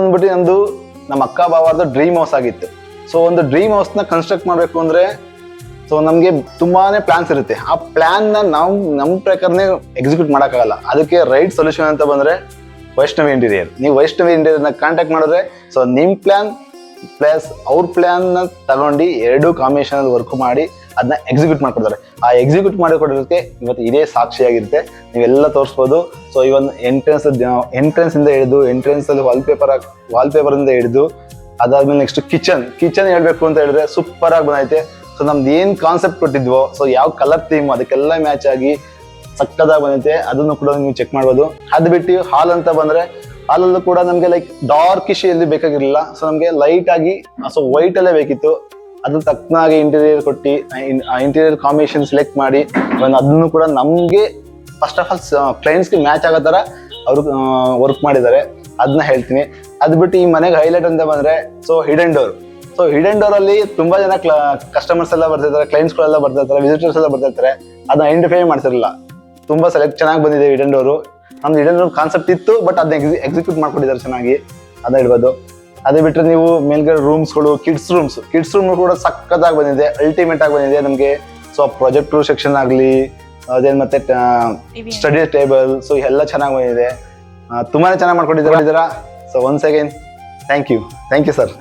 ಅಂದ್ಬಿಟ್ಟು ನಮ್ದು ನಮ್ಮ ಅಕ್ಕ ಬಾವಾರ್ದು ಡ್ರೀಮ್ ಹೌಸ್ ಆಗಿತ್ತು. ಸೊ ಒಂದು ಡ್ರೀಮ್ ಹೌಸ್ ನ ಕನ್ಸ್ಟ್ರಕ್ಟ್ ಮಾಡ್ಬೇಕು ಅಂದ್ರೆ ಸೊ ನಮ್ಗೆ ತುಂಬಾನೇ ಪ್ಲಾನ್ಸ್ ಇರುತ್ತೆ. ಆ ಪ್ಲಾನ್ ನ ನಾವು ನಮ್ ಪ್ರಕಾರನೇ ಎಕ್ಸಿಕ್ಯೂಟ್ ಮಾಡಕ್ಕಾಗಲ್ಲ. ಅದಕ್ಕೆ ರೈಟ್ ಸೊಲ್ಯೂಷನ್ ಅಂತ ಬಂದ್ರೆ ವೈಷ್ಣವಿ ಇಂಟೀರಿಯರ್. ನೀವು ವೈಷ್ಣವಿ ಇಂಟೀರಿಯರ್ ನ ಕಾಂಟ್ಯಾಕ್ಟ್ ಮಾಡಿದ್ರೆ ಸೊ ನಿಮ್ ಪ್ಲಾನ್ ಪ್ಲಸ್ ಅವ್ರ ಪ್ಲಾನ್ ನ ತಗೊಂಡು ಎರಡು ಕಾಂಬಿನೇಷನ್ ಅಲ್ಲಿ ವರ್ಕ್ ಮಾಡಿ ಅದನ್ನ ಎಕ್ಸಿಕ್ಯೂಟ್ ಮಾಡ್ಕೊಡ್ತಾರೆ. ಆ ಎಕ್ಸಿಕ್ಯೂಟ್ ಮಾಡಿಕೊಡೋದಕ್ಕೆ ಇವತ್ತು ಇದೇ ಸಾಕ್ಷಿಯಾಗಿರುತ್ತೆ. ನೀವೆಲ್ಲ ತೋರಿಸ್ಬೋದು. ಸೊ ಇವನ್ ಎಂಟ್ರೆನ್ಸ್ ಇಂದ ಹಿಡಿದು ಎಂಟ್ರೆನ್ಸ್ ಅಲ್ಲಿ ವಾಲ್ಪೇಪರ್ ಇಂದ ಹಿಡಿದು ಅದಾದ್ಮೇಲೆ ನೆಕ್ಸ್ಟ್ ಕಿಚನ್ ಹೇಳ್ಬೇಕು ಅಂತ ಹೇಳಿದ್ರೆ ಸೂಪರ್ ಆಗಿ ಬಂದೈತೆ. ಸೊ ನಮ್ದು ಏನ್ ಕಾನ್ಸೆಪ್ಟ್ ಕೊಟ್ಟಿದ್ವೋ, ಸೊ ಯಾವ ಕಲರ್ ಥೀಮ್ ಅದಕ್ಕೆಲ್ಲ ಮ್ಯಾಚ್ ಆಗಿ ಸಕ್ಕದಾಗಿ ಬಂದೈತೆ. ಅದನ್ನು ಕೂಡ ನೀವು ಚೆಕ್ ಮಾಡ್ಬೋದು. ಅದು ಬಿಟ್ಟು ಹಾಲ್ ಅಂತ ಬಂದ್ರೆ ಹಾಲಲ್ಲೂ ಕೂಡ ನಮ್ಗೆ ಲೈಕ್ ಡಾರ್ಕ್ ಇಶ್ ಎಲ್ಲಿ ಬೇಕಾಗಿರ್ಲಿಲ್ಲ. ಸೊ ನಮ್ಗೆ ಲೈಟ್ ಆಗಿ ಸೊ ವೈಟ್ ಅಲ್ಲೇ ಬೇಕಿತ್ತು. ಅದ್ರ ತಕ್ಕನಾಗಿ ಇಂಟೀರಿಯರ್ ಕೊಟ್ಟು ಆ ಇಂಟೀರಿಯರ್ ಕಾಂಬಿನೇಷನ್ ಸೆಲೆಕ್ಟ್ ಮಾಡಿ ಅದನ್ನು ಕೂಡ ನಮ್ಗೆ ಫಸ್ಟ್ ಆಫ್ ಆಲ್ ಕ್ಲೈಂಟ್ಸ್ಗೆ ಮ್ಯಾಚ್ ಆಗೋ ತರ ಅವರು ವರ್ಕ್ ಮಾಡಿದ್ದಾರೆ. ಅದನ್ನ ಹೇಳ್ತೀನಿ. ಅದ್ ಬಿಟ್ಟು ಈ ಮನೆಗೆ ಹೈಲೈಟ್ ಅಂತ ಬಂದ್ರೆ so hidden door. So hidden door ಅಲ್ಲಿ ತುಂಬಾ ಜನ ಕಸ್ಟಮರ್ಸ್ ಎಲ್ಲ ಬರ್ತಿರ್ತಾರೆ, ಕ್ಲೈಂಟ್ಸ್ಗಳೆಲ್ಲ ಬರ್ತಿರ್ತಾರೆ, ವಿಸಿಟರ್ಸ್ ಎಲ್ಲ ಬರ್ತಿರ್ತಾರೆ. ಅದನ್ನ ಐಡೆಂಟಿಫೈ ಮಾಡ್ತಿರಲಿಲ್ಲ. ತುಂಬಾ ಚೆನ್ನಾಗಿ ಬಂದಿದೆ ಹಿಡನ್ ಡೋರು. ನಮ್ದು ಹಿಡನ್ ಡೋರ್ ಕಾನ್ಸೆಪ್ಟ್ ಇತ್ತು, ಬಟ್ ಅದನ್ನ ಎಕ್ಸಿಕ್ಯೂಟ್ ಮಾಡ್ಕೊಂಡಿದ್ದಾರೆ ಚೆನ್ನಾಗಿ, ಅದ ಹೇಳ್ಬೋದು. ಅದೇ ಬಿಟ್ಟರೆ ನೀವು ಮೇಲ್ಗಡೆ ರೂಮ್ಸ್ಗಳು, ಕಿಡ್ಸ್ ರೂಮ್ ಕೂಡ ಸಕ್ಕತ್ತಾಗಿ ಬಂದಿದೆ, ಅಲ್ಟಿಮೇಟ್ ಆಗಿ ಬಂದಿದೆ ನಮಗೆ. ಸೊ ಪ್ರೊಜೆಕ್ಟರ್ ಸೆಕ್ಷನ್ ಆಗಲಿ, ಅದೇನು ಮತ್ತೆ ಸ್ಟಡಿ ಟೇಬಲ್, ಸೊ ಎಲ್ಲ ಚೆನ್ನಾಗಿ ಬಂದಿದೆ. ತುಂಬಾನೇ ಚೆನ್ನಾಗಿ ಮಾಡ್ಕೊಂಡಿದ್ದೀರಾ. So once again thank you sir.